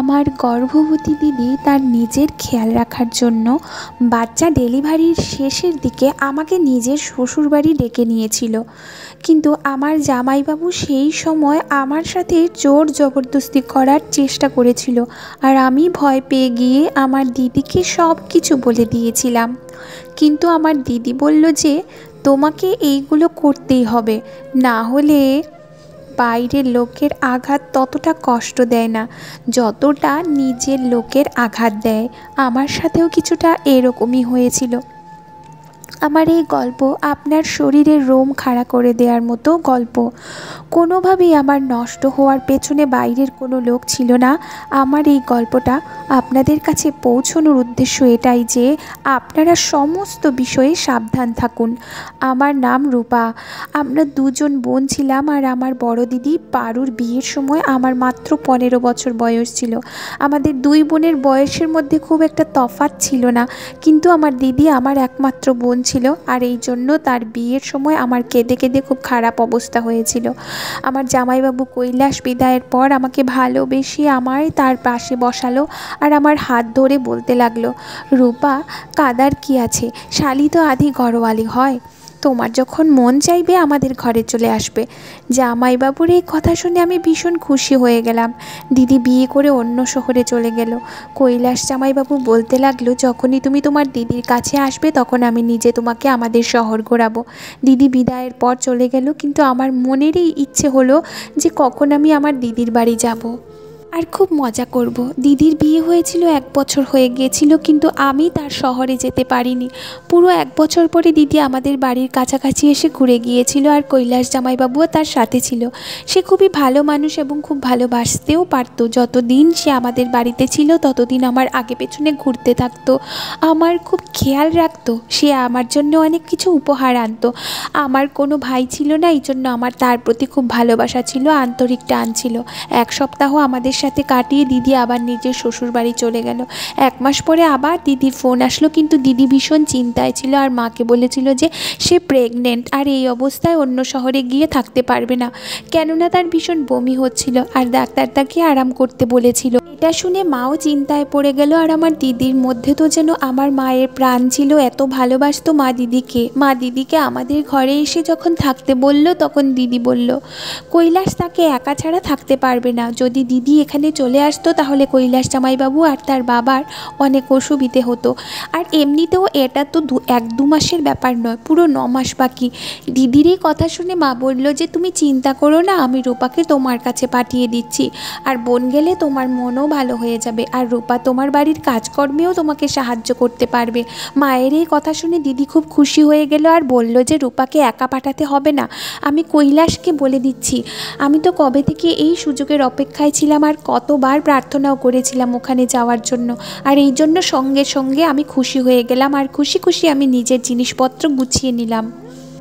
আমার গর্ভবতী দিদি তার নিজের খেয়াল রাখার জন্য বাচ্চা ডেলিভারির শেষের দিকে আমাকে নিজের শ্বশুরবাড়ি ডেকে নিয়েছিল। কিন্তু আমার জামাইবাবু সেই সময় আমার সাথে জোর জবরদস্তি করার চেষ্টা করেছিল, আর আমি ভয় পেয়ে গিয়ে আমার দিদিকে সব কিছু বলে দিয়েছিলাম। কিন্তু আমার দিদি বলল যে তোমাকে এইগুলো করতেই হবে, না হলে বাইরের লোকের আঘাত ততটা কষ্ট দেয় না যতটা নিজের লোকের আঘাত দেয়। আমার সাথেও কিছুটা এরকমই হয়েছিল। আমার এই গল্প আপনার শরীরের রোম খাড়া করে দেওয়ার মতো গল্প। কোনোভাবেই আমার নষ্ট হওয়ার পেছনে বাইরের কোনো লোক ছিল না। আমার এই গল্পটা আপনাদের কাছে পৌঁছানোর উদ্দেশ্য এটাই যে আপনারা সমস্ত বিষয়ে সাবধান থাকুন। আমার নাম রূপা। আমরা দুজন বোন ছিলাম, আর আমার বড় দিদি পারুর বিয়ের সময় আমার মাত্র 15 বছর বয়স ছিল। আমাদের দুই বোনের বয়সের মধ্যে খুব একটা তফাৎ ছিল না, কিন্তু আমার দিদি আমার একমাত্র বোন ছিল, আর এই জন্য তার বিয়ের সময় আমার কেঁদে কেঁদে খুব খারাপ অবস্থা হয়েছিল। আমার জামাইবাবু কৈলাস বিদায়ের পর আমাকে ভালোবেসে আমায় তার পাশে বসালো, আর আমার হাত ধরে বলতে লাগলো, রূপা, কাদার কি আছে, শালি তো আধি ঘরওয়ালি হয়, তোমার যখন মন চাইবে আমাদের ঘরে চলে আসবে। জামাইবাবুর এই কথা শুনে আমি ভীষণ খুশি হয়ে গেলাম। দিদি বিয়ে করে অন্য শহরে চলে গেল। কৈলাস জামাইবাবু বলতে লাগলো, যখনই তুমি তোমার দিদির কাছে আসবে তখন আমি নিজে তোমাকে আমাদের শহর ঘোরাবো। দিদি বিদায়ের পর চলে গেল, কিন্তু আমার মনেরই ইচ্ছে হলো যে কখন আমি আমার দিদির বাড়ি যাব আর খুব মজা করব। দিদির বিয়ে হয়েছিল 1 বছর হয়ে গিয়েছিল, কিন্তু আমি তার শহরে যেতে পারিনি। পুরো 1 বছর পরে দিদি আমাদের বাড়ির কাছাকাছি এসে ঘুরে গিয়েছিল, আর কৈলাস জামাইবাবুও তার সাথে ছিল। সে খুবই ভালো মানুষ এবং খুব ভালোবাসতেও পারত। যতদিন সে আমাদের বাড়িতে ছিল ততদিন আমার আগে পেছনে ঘুরতে থাকতো, আমার খুব খেয়াল রাখতো। সে আমার জন্য অনেক কিছু উপহার আনতো। আমার কোনো ভাই ছিল না, এই জন্য আমার তার প্রতি খুব ভালোবাসা ছিল, আন্তরিক টান ছিল। 1 সপ্তাহ আমাদের সাথে কাটিয়ে দিদি আবার নিজের শ্বশুর বাড়ি চলে গেল। 1 মাস পরে আবার দিদির ফোন আসলো, কিন্তু দিদি ভীষণ চিন্তায় ছিল আর মাকে বলেছিল যে সে প্রেগনেন্ট, আর এই অবস্থায় অন্য শহরে গিয়ে থাকতে পারবে না, কেননা তার ভীষণ বমি হচ্ছিল, আর ডাক্তার তাকে আরাম করতে বলেছিল। এটা শুনে মাও চিন্তায় পড়ে গেল, আর আমার দিদির মধ্যে তো যেন আমার মায়ের প্রাণ ছিল, এত ভালোবাসতো মা দিদিকে। মা দিদিকে আমাদের ঘরে এসে যখন থাকতে বলল, তখন দিদি বলল কৈলাস তাকে একা ছাড়া থাকতে পারবে না। যদি দিদি এখানে চলে আসতো তাহলে কৈলাস জামাইবাবু আর তার বাবার অনেক অসুবিধে হতো। আর এমনিতেও এটা তো 1-2 মাসের ব্যাপার নয়, পুরো 9 মাস বাকি। দিদির এই কথা শুনে মা বলল যে তুমি চিন্তা করো না, আমি রূপাকে তোমার কাছে পাঠিয়ে দিচ্ছি, আর বোন গেলে তোমার মনও ভালো হয়ে যাবে, আর রূপা তোমার বাড়ির কাজকর্মেও তোমাকে সাহায্য করতে পারবে। মায়ের এই কথা শুনে দিদি খুব খুশি হয়ে গেল, আর বলল যে রূপাকে একা পাঠাতে হবে না, আমি কৈলাসকে বলে দিচ্ছি। আমি তো কবে থেকে এই সুযোগের অপেক্ষায় ছিলাম, আর কতবার প্রার্থনাও করেছিলাম ওখানে যাওয়ার জন্য, আর এই জন্য সঙ্গে সঙ্গে আমি খুশি হয়ে গেলাম, আর খুশি খুশি আমি নিজের জিনিসপত্র গুছিয়ে নিলাম।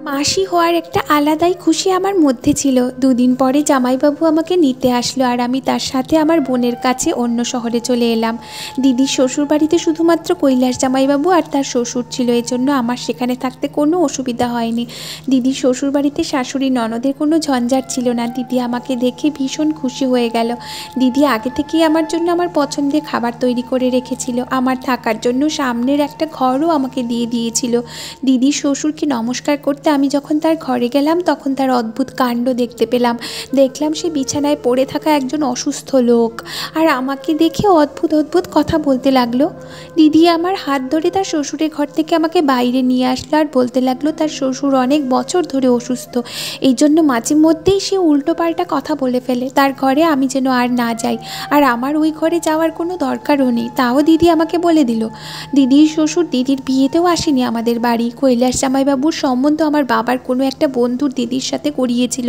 মাসি হওয়ার একটা আলাদাই খুশি আমার মধ্যে ছিল। 2 দিন পরে জামাইবাবু আমাকে নিতে আসলো, আর আমি তার সাথে আমার বোনের কাছে অন্য শহরে চলে এলাম। দিদির শ্বশুর বাড়িতে শুধুমাত্র কৈলাস জামাইবাবু আর তার শ্বশুর ছিল, এই জন্য আমার সেখানে থাকতে কোনো অসুবিধা হয়নি। দিদির শ্বশুর বাড়িতে শাশুড়ি ননদের কোনো ঝঞ্ঝাট ছিল না। দিদি আমাকে দেখে ভীষণ খুশি হয়ে গেল। দিদি আগে থেকেই আমার জন্য আমার পছন্দের খাবার তৈরি করে রেখেছিল, আমার থাকার জন্য সামনের একটা ঘরও আমাকে দিয়ে দিয়েছিল। দিদির শ্বশুরকে নমস্কার করতে আমি যখন তার ঘরে গেলাম, তখন তার অদ্ভুত কাণ্ড দেখতে পেলাম। দেখলাম সে বিছানায় পড়ে থাকা একজন অসুস্থ লোক, আর আমাকে দেখে অদ্ভুত অদ্ভুত কথা বলতে লাগলো। দিদি আমার হাত ধরে তার শ্বশুরের ঘর থেকে আমাকে বাইরে নিয়ে আসলো, আর বলতে লাগলো তার শ্বশুর অনেক বছর ধরে অসুস্থ, এই জন্য মাঝে মধ্যেই সে উল্টোপাল্টা কথা বলে ফেলে। তার ঘরে আমি যেন আর না যাই, আর আমার ওই ঘরে যাওয়ার কোনো দরকারও নেই। তাও দিদি আমাকে বলে দিল। দিদির শ্বশুর দিদির বিয়েতেও আসেনি আমাদের বাড়ি। কৈলাস জামাইবাবুর সম্বন্ধ আমার বাবার কোনো একটা বন্ধুর দিদির সাথে করিয়েছিল।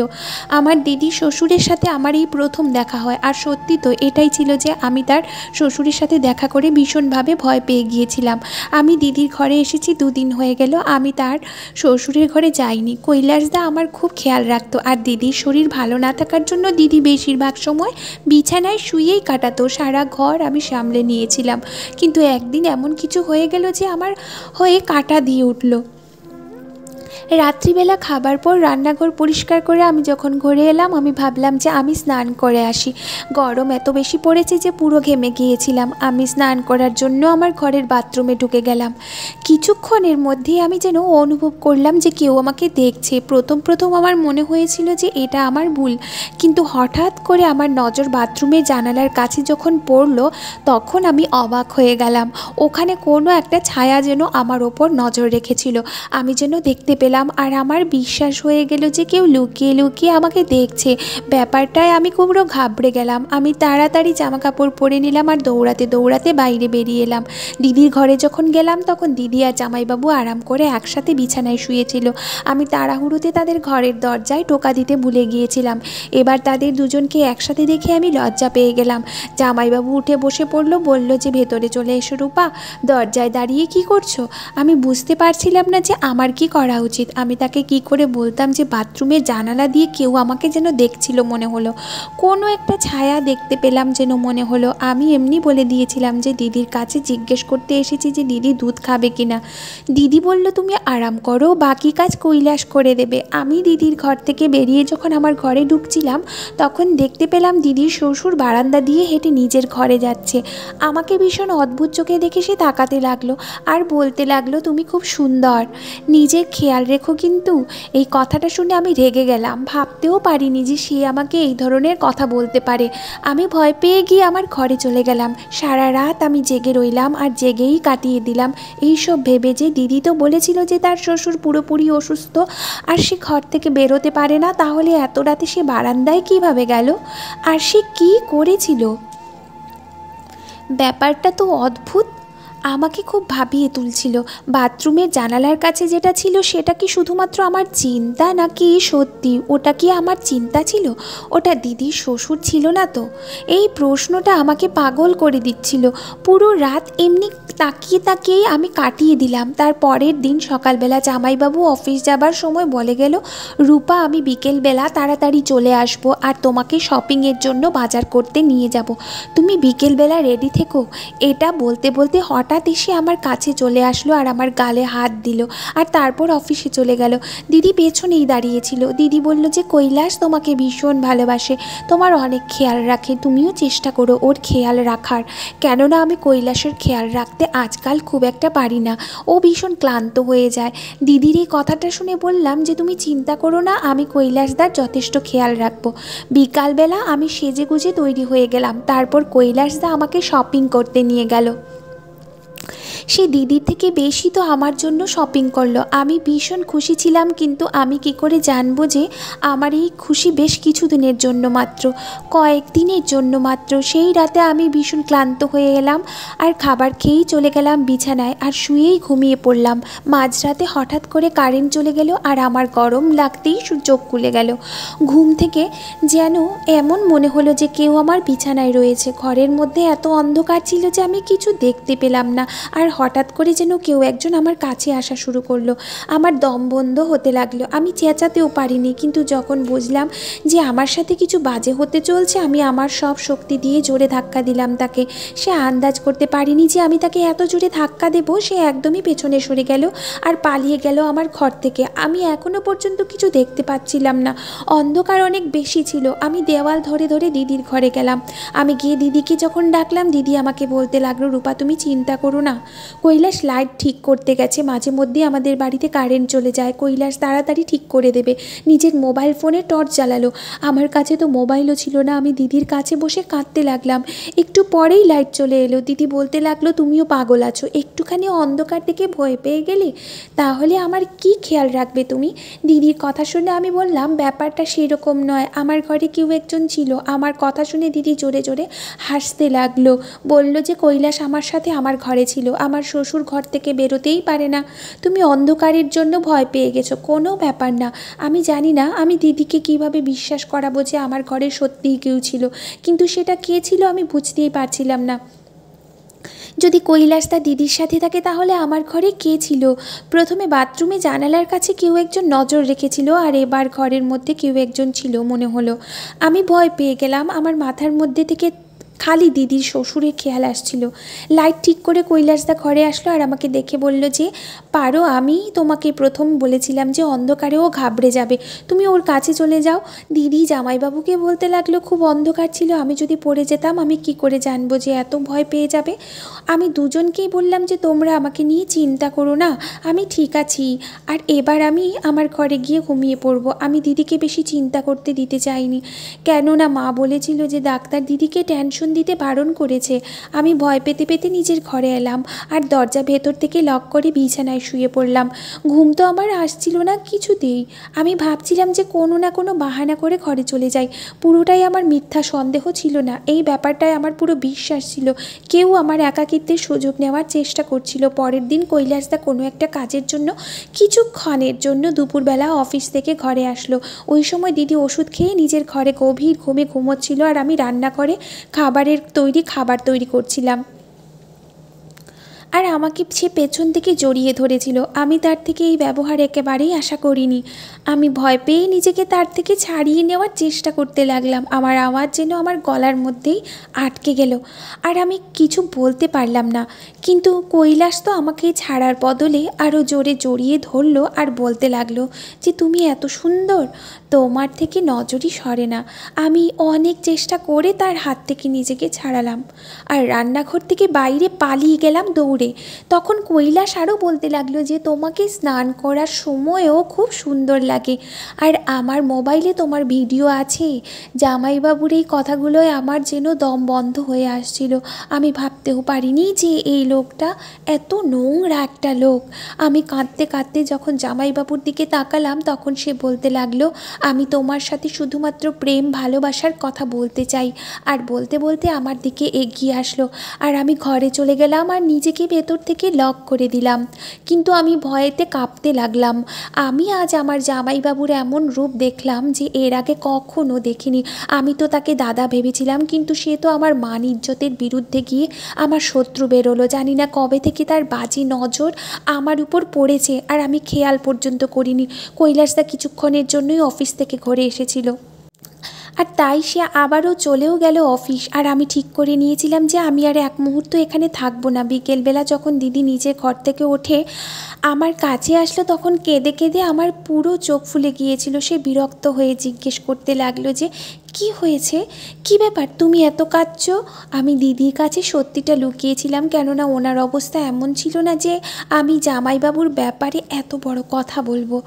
আমার দিদির শ্বশুরের সাথে আমার এই প্রথম দেখা হয়, আর সত্যি তো এটাই ছিল যে আমি তার শ্বশুরের সাথে দেখা করে ভীষণভাবে ভয় পেয়ে গিয়েছিলাম। আমি দিদির ঘরে এসেছি 2 দিন হয়ে গেল, আমি তার শ্বশুরের ঘরে যাইনি। কৈলাসদা আমার খুব খেয়াল রাখতো, আর দিদির শরীর ভালো না থাকার জন্য দিদি বেশিরভাগ সময় বিছানায় শুয়েই কাটাতো। সারা ঘর আমি সামলে নিয়েছিলাম, কিন্তু একদিন এমন কিছু হয়ে গেল যে আমার হয়ে কাটা দিয়ে উঠল। রাত্রিবেলা খাবার পর রান্নাঘর পরিষ্কার করে আমি যখন ঘরে এলাম, আমি ভাবলাম যে আমি স্নান করে আসি। গরম এত বেশি পড়েছে যে পুরো ঘেমে গিয়েছিলাম। আমি স্নান করার জন্য আমার ঘরের বাথরুমে ঢুকে গেলাম। কিছুক্ষণের মধ্যেই আমি যেন অনুভব করলাম যে কেউ আমাকে দেখছে। প্রথম প্রথম আমার মনে হয়েছিল যে এটা আমার ভুল, কিন্তু হঠাৎ করে আমার নজর বাথরুমের জানালার কাছে যখন পড়লো, তখন আমি অবাক হয়ে গেলাম। ওখানে কোনো একটা ছায়া যেন আমার ওপর নজর রেখেছিল। আমি যেন দেখতে পেলাম, আর আমার বিশ্বাস হয়ে গেল যে কেউ লুকিয়ে লুকিয়ে আমাকে দেখছে। ব্যাপারটায় আমি পুরো ঘাবড়ে গেলাম। আমি তাড়াতাড়ি জামা কাপড় পরে নিলাম আর দৌড়াতে দৌড়াতে বাইরে বেরিয়ে এলাম। দিদির ঘরে যখন গেলাম, তখন দিদি আর জামাইবাবু আরাম করে একসাথে বিছানায় শুয়েছিল। আমি তাড়াহুড়োতে তাদের ঘরের দরজায় টোকা দিতে ভুলে গিয়েছিলাম। এবার তাদের দুজনকে একসাথে দেখে আমি লজ্জা পেয়ে গেলাম। জামাইবাবু উঠে বসে পড়লো, বলল যে ভেতরে চলে এসো রূপা, দরজায় দাঁড়িয়ে কি করছো? আমি বুঝতে পারছিলাম না যে আমার কি করা উচিত। আমি তাকে কি করে বলতাম যে বাথরুমের জানালা দিয়ে কেউ আমাকে যেন দেখছিল মনে হলো, কোনো একটা ছায়া দেখতে পেলাম যেন মনে হলো। আমি এমনি বলে দিয়েছিলাম যে দিদির কাছে জিজ্ঞেস করতে এসেছি যে দিদি দুধ খাবে কিনা। দিদি বলল তুমি আরাম করো, বাকি কাজ কৈলাস করে দেবে। আমি দিদির ঘর থেকে বেরিয়ে যখন আমার ঘরে ঢুকছিলাম, তখন দেখতে পেলাম দিদির শ্বশুর বারান্দা দিয়ে হেঁটে নিজের ঘরে যাচ্ছে। আমাকে ভীষণ অদ্ভুত চোখে দেখে সে তাকাতে লাগলো আর বলতে লাগলো, তুমি খুব সুন্দর, নিজের খেয়াল রেখো কিন্তু। এই কথাটা শুনে আমি রেগে গেলাম। ভাবতেও পারিনি যে সে আমাকে এই ধরনের কথা বলতে পারে। আমি ভয় পেয়ে গিয়ে আমার ঘরে চলে গেলাম। সারা রাত আমি জেগে রইলাম আর জেগেই কাটিয়ে দিলাম এইসব ভেবে যে দিদি তো বলেছিল যে তার শ্বশুর পুরোপুরি অসুস্থ আর সে ঘর থেকে বেরোতে পারে না, তাহলে এত রাতে সে বারান্দায় কিভাবে গেল আর সে কি করেছিল? ব্যাপারটা তো অদ্ভুত, আমাকে খুব ভাবিয়ে তুলছিল। বাথরুমের জানালার কাছে যেটা ছিল সেটা কি শুধুমাত্র আমার চিন্তা, নাকি সত্যি ওটা কি আমার চিন্তা ছিল? ওটা দিদির শ্বশুর ছিল না তো? এই প্রশ্নটা আমাকে পাগল করে দিচ্ছিল। পুরো রাত এমনি তাকিয়ে তাকিয়েই আমি কাটিয়ে দিলাম। তার পরের দিন সকালবেলা জামাইবাবু অফিস যাবার সময় বলে গেল, রূপা আমি বিকেলবেলা তাড়াতাড়ি চলে আসব আর তোমাকে শপিংয়ের জন্য বাজার করতে নিয়ে যাব, তুমি বিকেলবেলা রেডি থেকো। এটা বলতে বলতে হঠাৎ এসে আমার কাছে চলে আসলো আর আমার গালে হাত দিল আর তারপর অফিসে চলে গেল। দিদি পেছনেই দাঁড়িয়েছিল। দিদি বলল যে কৈলাস তোমাকে ভীষণ ভালোবাসে, তোমার অনেক খেয়াল রাখে, তুমিও চেষ্টা করো ওর খেয়াল রাখার। কেননা আমি কৈলাসের খেয়াল রাখতে আজকাল খুব একটা পারি না, ও ভীষণ ক্লান্ত হয়ে যায়। দিদির এই কথাটা শুনে বললাম যে তুমি চিন্তা করো না, আমি কৈলাসদার যথেষ্ট খেয়াল রাখবো। বিকালবেলা আমি সেজে গুজে তৈরি হয়ে গেলাম। তারপর কৈলাসদা আমাকে শপিং করতে নিয়ে গেল। সে দিদির থেকে বেশি তো আমার জন্য শপিং করলো। আমি ভীষণ খুশি ছিলাম, কিন্তু আমি কি করে জানবো যে আমার এই খুশি বেশ কিছুদিনের জন্য মাত্র, কয়েকদিনের জন্য মাত্র। সেই রাতে আমি ভীষণ ক্লান্ত হয়ে এলাম আর খাবার খেয়েই চলে গেলাম বিছানায় আর শুয়েই ঘুমিয়ে পড়লাম। মাঝরাতে হঠাৎ করে কারেন্ট চলে গেল আর আমার গরম লাগতেই চোখ খুলে গেল। ঘুম থেকে যেন এমন মনে হলো যে কেউ আমার বিছানায় রয়েছে। ঘরের মধ্যে এত অন্ধকার ছিল যে আমি কিছু দেখতে পেলাম না। আর হঠাৎ করে যেন কেউ একজন আমার কাছে আসা শুরু করলো। আমার দম বন্ধ হতে লাগলো। আমি চেঁচাতেও পারিনি, কিন্তু যখন বুঝলাম যে আমার সাথে কিছু বাজে হতে চলছে, আমি আমার সব শক্তি দিয়ে জোরে ধাক্কা দিলাম তাকে। সে আন্দাজ করতে পারিনি যে আমি তাকে এত জোরে ধাক্কা দেবো। সে একদমই পেছনে সরে গেল আর পালিয়ে গেল আমার ঘর থেকে। আমি এখনো পর্যন্ত কিছু দেখতে পাচ্ছিলাম না, অন্ধকার অনেক বেশি ছিল। আমি দেওয়াল ধরে ধরে দিদির ঘরে গেলাম। আমি গিয়ে দিদিকে যখন ডাকলাম, দিদি আমাকে বলতে লাগলো, রূপা তুমি চিন্তা করো না, কৈলাস লাইট ঠিক করতে গেছে। মাঝে মধ্যে আমাদের বাড়িতে কারেন্ট চলে যায়, কৈলাস তাড়াতাড়ি ঠিক করে দেবে। নিজের মোবাইল ফোনে টর্চ জ্বালালো। আমার কাছে তো মোবাইলও ছিল না। আমি দিদির কাছে বসে কাঁদতে লাগলাম। একটু পরেই লাইট চলে এলো। দিদি বলতে লাগলো, তুমিও পাগল আছো, একটুখানি অন্ধকার দেখে ভয় পেয়ে গেলে, তাহলে আমার কি খেয়াল রাখবে তুমি? দিদির কথা শুনে আমি বললাম, ব্যাপারটা সেরকম নয়, আমার ঘরে কেউ একজন ছিল। আমার কথা শুনে দিদি জোরে জোরে হাসতে লাগলো। বলল যে কৈলাস আমার সাথে আমার ঘরে ছিল, আমার শ্বশুর ঘর থেকে বেরোতেই পারে না, তুমি অন্ধকারের জন্য ভয় পেয়ে গেছো, কোনো ব্যাপার না। আমি জানি না আমি দিদিকে কিভাবে বিশ্বাস করাবো যে আমার ঘরে সত্যিই কেউ ছিল, কিন্তু সেটা কে ছিল আমি বুঝতেই পারছিলাম না। যদি কৈলাস তার দিদির সাথে থাকে, তাহলে আমার ঘরে কে ছিল? প্রথমে বাথরুমে জানালার কাছে কেউ একজন নজর রেখেছিল, আর এবার ঘরের মধ্যে কেউ একজন ছিল মনে হলো। আমি ভয় পেয়ে গেলাম। আমার মাথার মধ্যে থেকে খালি দিদির শ্বশুরের খেয়াল আসছিল। লাইট ঠিক করে কৈলাসদা ঘরে আসলো আর আমাকে দেখে বলল যে পারো, আমি তোমাকে প্রথম বলেছিলাম যে অন্ধকারেও ঘাবড়ে যাবে, তুমি ওর কাছে চলে যাও। দিদি জামাইবাবুকে বলতে লাগলো খুব অন্ধকার ছিল, আমি যদি পড়ে যেতাম আমি কি করে জানবো যে এত ভয় পেয়ে যাবে। আমি দুজনকেই বললাম যে তোমরা আমাকে নিয়ে চিন্তা করো না, আমি ঠিক আছি। আর এবার আমি আমার ঘরে গিয়ে ঘুমিয়ে পড়বো। আমি দিদিকে বেশি চিন্তা করতে দিতে চাইনি, কেননা মা বলেছিল যে ডাক্তার দিদিকে টেনশন দিতে বারণ করেছে। আমি ভয় পেতে পেতে নিজের ঘরে এলাম আর দরজা ভেতর থেকে লক করে বিছানায় শুয়ে পড়লাম। ঘুম তো আমার আসছিল না কিছুতেই। আমি ভাবছিলাম যে কোনো না কোনো বাহানা করে ঘরে চলে যাই। পুরোটাই আমার মিথ্যা সন্দেহ ছিল না, এই ব্যাপারটায় আমার পুরো বিশ্বাস ছিল। কেউ আমার একাকিত্বের সুযোগ নেওয়ার চেষ্টা করছিল। পরের দিন কৈলাসদা কোনো একটা কাজের জন্য কিছুক্ষণের জন্য দুপুরবেলা অফিস থেকে ঘরে আসলো। ওই সময় দিদি ওষুধ খেয়ে নিজের ঘরে গভীর ঘুমে ঘুমোচ্ছিল আর আমি রান্না করে খাবার তৈরি করছিলাম। আর আমাকে সে পেছন থেকে জড়িয়ে ধরেছিল। আমি তার থেকে এই ব্যবহার একেবারেই আশা করিনি। আমি ভয় পেয়ে নিজেকে তার থেকে ছাড়িয়ে নেওয়ার চেষ্টা করতে লাগলাম। আমার আওয়াজ যেন আমার গলার মধ্যেই আটকে গেল আর আমি কিছু বলতে পারলাম না। কিন্তু কৈলাস তো আমাকে ছাড়ার বদলে আরও জোরে জড়িয়ে ধরলো আর বলতে লাগলো যে তুমি এত সুন্দর, তোমার থেকে নজরই সরে না। আমি অনেক চেষ্টা করে তার হাত থেকে নিজেকে ছাড়ালাম আর রান্নাঘর থেকে বাইরে পালিয়ে গেলাম দৌড়ে। তখন কৈলাস আরও বলতে লাগলো যে তোমাকে স্নান করার সময়ও খুব সুন্দর লাগে আর আমার মোবাইলে তোমার ভিডিও আছে। জামাইবাবুর এই কথাগুলোয় আমার যেন দম বন্ধ হয়ে আসছিল। আমি ভাবতেও পারিনি যে এই লোকটা এত নোংরা একটা লোক। আমি কাঁদতে কাঁদতে যখন জামাইবাবুর দিকে তাকালাম তখন সে বলতে লাগলো আমি তোমার সাথে শুধুমাত্র প্রেম ভালোবাসার কথা বলতে চাই। আর বলতে বলতে আমার দিকে এগিয়ে আসলো আর আমি ঘরে চলে গেলাম আর নিজেকে ভেতর থেকে লক করে দিলাম। কিন্তু আমি ভয়েতে কাঁপতে লাগলাম। আমি আজ আমার জামাইবাবুর এমন রূপ দেখলাম যে এর আগে কখনো দেখিনি। আমি তো তাকে দাদা ভেবেছিলাম, কিন্তু সে তো আমার মান ইজ্জতের বিরুদ্ধে গিয়ে আমার শত্রু বেরোলো। জানি না কবে থেকে তার বাজে নজর আমার উপর পড়েছে আর আমি খেয়াল পর্যন্ত করিনি। কৈলাসদা কিছুক্ষণের জন্যই অফিস থেকে ঘরে এসেছিল আর তাই সে আবারও চলেও গেল অফিস। আর আমি ঠিক করে নিয়েছিলাম যে আমি আর এক মুহূর্ত এখানে থাকবো না। বিকেলবেলা যখন দিদি নিজের ঘর থেকে ওঠে আমার কাছে আসলো তখন কেঁদে কেঁদে আমার পুরো চোখ ফুলে গিয়েছিল। সে বিরক্ত হয়ে জিজ্ঞেস করতে লাগলো যে কি হয়েছে, কি ব্যাপার, তুমি এত কাঁদছো? আমি দিদির কাছে সত্যিটা লুকিয়েছিলাম, কেননা ওনার অবস্থা এমন ছিল না যে আমি জামাইবাবুর ব্যাপারে এত বড় কথা বলবো।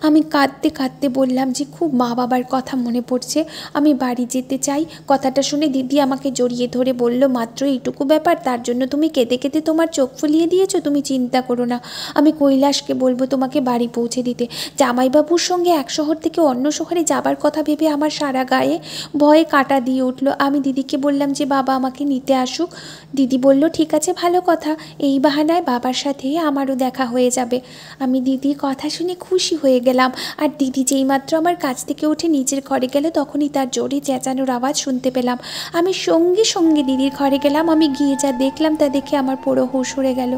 আমি কাঁদতে কাঁদতে বললাম যে খুব মা বাবার কথা মনে পড়ছে, আমি বাড়ি যেতে চাই। কথাটা শুনে দিদি আমাকে জড়িয়ে ধরে বলল মাত্র এইটুকু ব্যাপার, তার জন্য তুমি কেঁদে কেঁদে তোমার চোখ ফুলিয়ে দিয়েছো? তুমি চিন্তা করো না, আমি কৈলাসকে বলবো তোমাকে বাড়ি পৌঁছে দিতে। জামাইবাবুর সঙ্গে এক শহর থেকে অন্য শহরে যাবার কথা ভেবে আমার সারা গায়ে ভয়ে কাঁটা দিয়ে উঠল। আমি দিদিকে বললাম যে বাবা আমাকে নিতে আসুক। দিদি বলল ঠিক আছে, ভালো কথা, এই বাহানায় বাবার সাথে আমারও দেখা হয়ে যাবে। আমি দিদির কথা শুনে খুশি হয়ে গেলাম। আর দিদি যেইমাত্র আমার কাছ থেকে উঠে নিজের ঘরে গেল তখনই তার জোরে চেঁচানোর আওয়াজ শুনতে পেলাম। আমি সঙ্গে সঙ্গে দিদির ঘরে গেলাম। আমি গিয়ে যা দেখলাম তা দেখে আমার পুরো হুঁশ উড়ে গেল।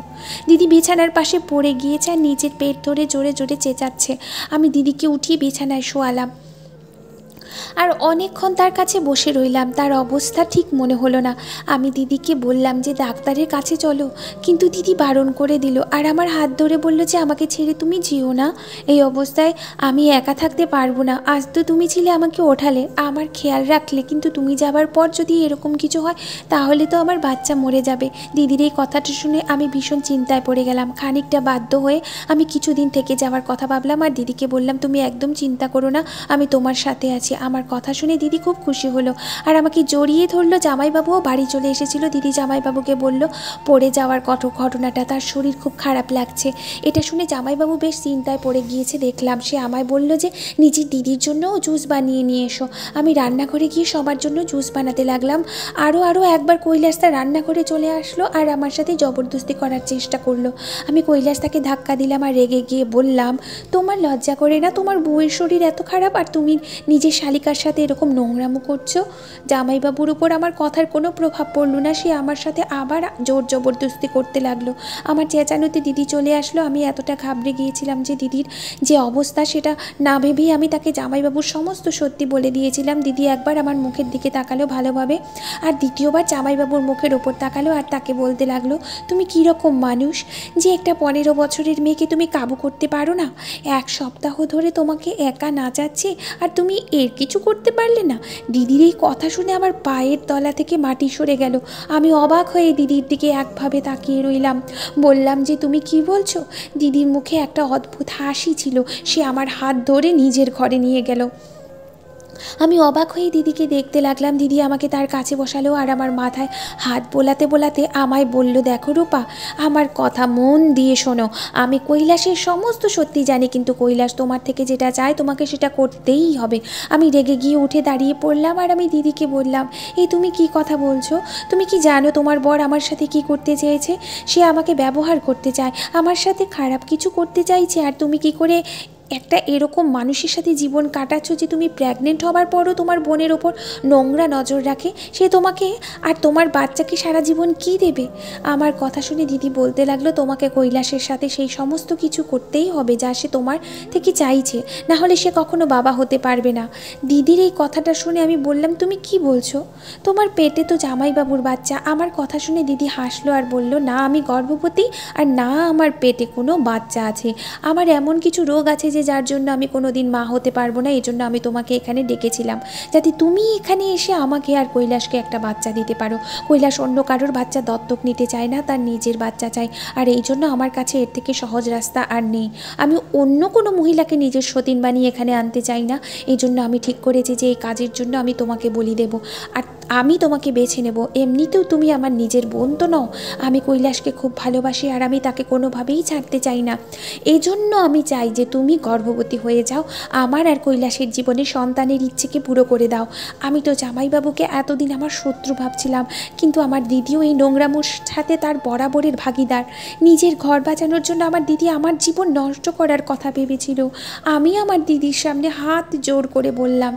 দিদি বিছানার পাশে পড়ে গিয়েছে আর নিজের পেট ধরে জোরে জোরে চেঁচাচ্ছে। আমি দিদিকে উঠিয়ে বিছানায় শোয়ালাম আর অনেকক্ষণ তার কাছে বসে রইলাম। তার অবস্থা ঠিক মনে হলো না। আমি দিদিকে বললাম যে ডাক্তারের কাছে চলো, কিন্তু দিদি বারণ করে দিল আর আমার হাত ধরে বলল যে আমাকে ছেড়ে তুমি যেও না, এই অবস্থায় আমি একা থাকতে পারবো না। আজ তো তুমি ছিলে, আমাকে ওঠালে, আমার খেয়াল রাখলে, কিন্তু তুমি যাবার পর যদি এরকম কিছু হয় তাহলে তো আমার বাচ্চা মরে যাবে। দিদির এই কথাটা শুনে আমি ভীষণ চিন্তায় পড়ে গেলাম। খানিকটা বাধ্য হয়ে আমি কিছুদিন থেকে যাওয়ার কথা ভাবলাম আর দিদিকে বললাম তুমি একদম চিন্তা করো না, আমি তোমার সাথে আছি। আমার কথা শুনে দিদি খুব খুশি হলো আর আমাকে জড়িয়ে ধরলো। জামাইবাবুও বাড়ি চলে এসেছিল। দিদি জামাইবাবুকে বলল পড়ে যাওয়ার ঘটনাটা, তার শরীর খুব খারাপ লাগছে। এটা শুনে জামাইবাবু বেশ চিন্তায় পড়ে গিয়েছে দেখলাম। সে আমায় বলল যে নিজের দিদির জন্যও জুস বানিয়ে নিয়ে এসো। আমি রান্নাঘরে গিয়ে সবার জন্য জুস বানাতে লাগলাম। আরও একবার কৈলাসদা রান্নাঘরে চলে আসলো আর আমার সাথে জবরদস্তি করার চেষ্টা করলো। আমি কৈলাসদাকে ধাক্কা দিলাম আর রেগে গিয়ে বললাম তোমার লজ্জা করে না? তোমার বউয়ের শরীর এত খারাপ আর তুমি নিজের শালিকার বাবার সাথে এরকম নোংরামো করছো? জামাইবাবুর উপর আমার কথার কোনো প্রভাব পড়লো না, সে আমার সাথে আবার জোর জবরদস্তি করতে লাগলো। আমার চেঁচানোতে দিদি চলে আসলো। আমি এতটা ঘাবড়ে গিয়েছিলাম যে দিদির যে অবস্থা সেটা না ভেবেই আমি তাকে জামাইবাবুর সমস্ত সত্যি বলে দিয়েছিলাম। দিদি একবার আমার মুখের দিকে তাকালো ভালোভাবে, আর দ্বিতীয়বার জামাইবাবুর মুখের ওপর তাকালো, আর তাকে বলতে লাগলো, তুমি কীরকম মানুষ যে একটা 15 বছরের মেয়েকে তুমি কাবু করতে পারো না? 1 সপ্তাহ ধরে তোমাকে একা নাচাচ্ছে আর তুমি এর কিছু করতে পারলে না? দিদির এই কথা শুনে আমার পায়ের তলা থেকে মাটি সরে গেল। আমি অবাক হয়ে দিদির দিকে একভাবে তাকিয়ে রইলাম। বললাম যে তুমি কি বলছো? দিদির মুখে একটা অদ্ভুত হাসি ছিল। সে আমার হাত ধরে নিজের ঘরে নিয়ে গেল। আমি অবাক হয়ে দিদিকে দেখতে লাগলাম। দিদি আমাকে তার কাছে বসালো আর আমার মাথায় হাত বোলাতে বোলাতে আমায় বলল, দেখো রূপা, আমার কথা মন দিয়ে শোনো। আমি কৈলাসের সমস্ত সত্যি জানি, কিন্তু কৈলাস তোমার থেকে যেটা চায় তোমাকে সেটা করতেই হবে। আমি রেগে গিয়ে উঠে দাঁড়িয়ে পড়লাম আর আমি দিদিকে বললাম, এই তুমি কি কথা বলছো? তুমি কি জানো তোমার বর আমার সাথে কি করতে চেয়েছে? সে আমাকে ব্যবহার করতে চায়, আমার সাথে খারাপ কিছু করতে চাইছে। আর তুমি কি করে একটা এরকম মানুষের সাথে জীবন কাটাচ্ছ যে তুমি প্রেগনেন্ট হবার পরও তোমার বোনের ওপর নোংরা নজর রাখে? সে তোমাকে আর তোমার বাচ্চাকে সারা জীবন কি দেবে? আমার কথা শুনে দিদি বলতে লাগলো, তোমাকে কৈলাসের সাথে সেই সমস্ত কিছু করতেই হবে যা সে তোমার থেকে চাইছে, না হলে সে কখনো বাবা হতে পারবে না। দিদির এই কথাটা শুনে আমি বললাম, তুমি কি বলছো? তোমার পেটে তো জামাইবাবুর বাচ্চা। আমার কথা শুনে দিদি হাসলো আর বলল, না আমি গর্ভবতী, আর না আমার পেটে কোনো বাচ্চা আছে। আমার এমন কিছু রোগ আছে যে যার জন্য আমি কোনো দিন মা হতে পারবো না। এই জন্য আমি তোমাকে এখানে ডেকেছিলাম, যাতে তুমি এখানে এসে আমাকে আর কৈলাসকে একটা বাচ্চা দিতে পারো। কৈলাস অন্য কারোর বাচ্চা দত্তক নিতে চায় না, তার নিজের বাচ্চা চায়। আর এই জন্য আমার কাছে এর থেকে সহজ রাস্তা আর নেই। আমি অন্য কোনো মহিলাকে নিজের সতীন বানিয়ে এখানে আনতে চাই না। এই জন্য আমি ঠিক করেছি যে এই কাজের জন্য আমি তোমাকে বলি দেব, আর আমি তোমাকে বেছে নেব। এমনিতেও তুমি আমার নিজের বোন তো নও। আমি কৈলাসকে খুব ভালোবাসি আর আমি তাকে কোনোভাবেই ছাড়তে চাই না। এই জন্য আমি চাই যে তুমি গর্ভবতী হয়ে যাও, আমার আর কৈলাসের জীবনে সন্তানের ইচ্ছেকে পুরো করে দাও। আমি তো জামাইবাবুকে এতদিন আমার শত্রু ভাবছিলাম, কিন্তু আমার দিদিও এই নোংরামোর সাথে তার বরাবরের ভাগিদার। নিজের ঘর বাঁচানোর জন্য আমার দিদি আমার জীবন নষ্ট করার কথা ভেবেছিল। আমি আমার দিদির সামনে হাত জোর করে বললাম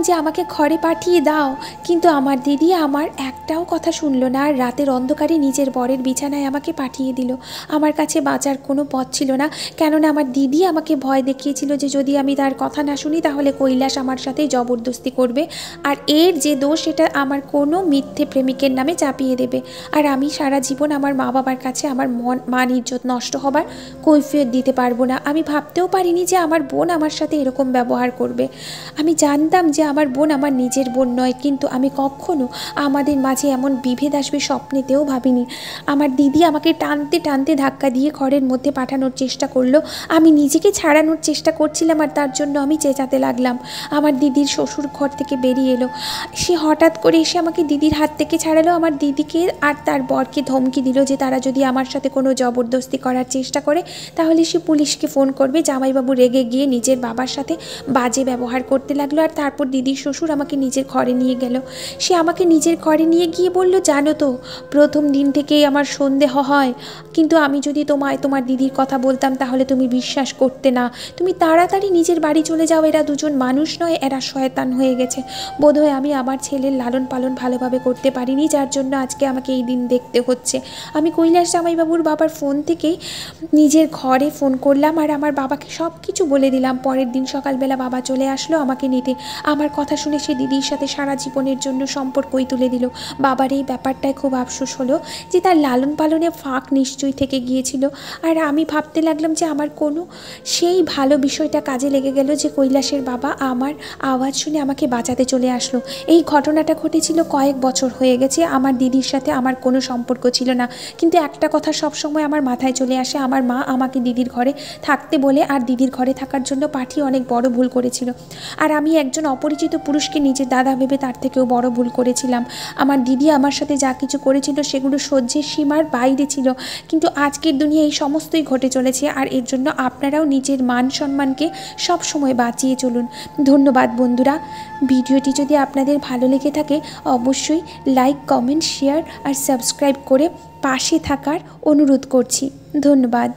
যে আমাকে ঘরে পাঠিয়ে দাও, কিন্তু আমার দিদি আমার একটাও কথা শুনলো না। আর রাতের অন্ধকারে নিজের বরের বিছানায় আমাকে পাঠিয়ে দিল। আমার কাছে বাঁচার কোনো পথ ছিল না, কেননা আমার দিদি আমাকে ভয় দেখিয়েছিল যে যদি আমি তার কথা না শুনি তাহলে কৈলাস আমার সাথে জবরদস্তি করবে, আর এর যে দোষ এটা আমার কোনো মিথ্যে প্রেমিকের নামে চাপিয়ে দেবে। আর আমি সারা জীবন আমার মা বাবার কাছে আমার মান ইজ্জত নষ্ট হবার কৈফিয়ত দিতে পারবো না। আমি ভাবতেও পারিনি যে আমার বোন আমার সাথে এরকম ব্যবহার করবে। আমি জানতাম যে আমার বোন আমার নিজের বোন নয়, কিন্তু আমি কখনো আমাদের মাঝে এমন বিভেদ আসবে স্বপ্নেতেও ভাবিনি। আমার দিদি আমাকে টানতে টানতে ধাক্কা দিয়ে ঘরের মধ্যে পাঠানোর চেষ্টা করলো। আমি নিজেকে ছাড়ানোর চেষ্টা করছিলাম আর তার জন্য আমি চেঁচাতে লাগলাম। আমার দিদির শ্বশুর ঘর থেকে বেরিয়ে এলো। সে হঠাৎ করে এসে আমাকে দিদির হাত থেকে ছাড়ালো। আমার দিদিকে আর তার বরকে ধমকি দিল যে তারা যদি আমার সাথে কোনো জবরদস্তি করার চেষ্টা করে তাহলে সে পুলিশকে ফোন করবে। জামাইবাবু রেগে গিয়ে নিজের বাবার সাথে বাজে ব্যবহার করতে লাগলো। আর তারপর দিদির শ্বশুর আমাকে নিজের ঘরে নিয়ে গেল। সে আমাকে নিজের ঘরে নিয়ে গিয়ে বলল, জানো তো প্রথম দিন থেকেই আমার সন্দেহ হয়, কিন্তু আমি যদি তোমার দিদির কথা বলতাম তাহলে তুমি বিশ্বাস করতে না। তুমি তাড়াতাড়ি নিজের বাড়ি চলে যাও, এরা দুজন মানুষ নয়, এরা শয়তান হয়ে গেছে। বোধহয় আমি আমার ছেলের লালন পালন ভালোভাবে করতে পারিনি, যার জন্য আজকে আমাকে এই দিন দেখতে হচ্ছে। আমি কৈলাস জামাইবাবুর বাবার ফোন থেকেই নিজের ঘরে ফোন করলাম আর আমার বাবাকে সব কিছু বলে দিলাম। পরের দিন সকালবেলা বাবা চলে আসলো আমাকে নিতে। আমার কথা শুনে সে দিদির সাথে সারা জীবনের জন্য সম্পর্কই তুলে দিল। বাবার এই ব্যাপারটায় খুব আফসোস হলো যে তার লালন পালনে ফাঁক নিশ্চয়ই থেকে গিয়েছিল। আর আমি ভাবতে লাগলাম যে আমার কোনো সেই ভালো বিষয়টা কাজে লেগে গেল যে কৈলাসের বাবা আমার আওয়াজ শুনে আমাকে বাঁচাতে চলে আসলো। এই ঘটনাটা ঘটেছিল কয়েক বছর হয়ে গেছে। আমার দিদির সাথে আমার কোনো সম্পর্ক ছিল না, কিন্তু একটা কথা সবসময় আমার মাথায় চলে আসে, আমার মা আমাকে দিদির ঘরে থাকতে বলে আর দিদির ঘরে থাকার জন্য পাঠিয়ে অনেক বড় ভুল করেছিল। আর আমি একজন অপরিচিত পুরুষকে নিজের দাদা ভেবে তার থেকেও বড় ভুল করেছিলাম। আমার দিদি আমার সাথে যা কিছু করেছিল সেগুলো সহ্যের সীমার বাইরে ছিল, কিন্তু আজকের দুনিয়া এই সমস্তই ঘটে চলেছে। আর এর জন্য আপনারাও নিজের মান সম্মানকে সব সময় বাঁচিয়ে চলুন। ধন্যবাদ বন্ধুরা। ভিডিওটি যদি আপনাদের ভালো লেগে থাকে অবশ্যই লাইক, কমেন্ট, শেয়ার আর সাবস্ক্রাইব করে পাশে থাকার অনুরোধ করছি। ধন্যবাদ।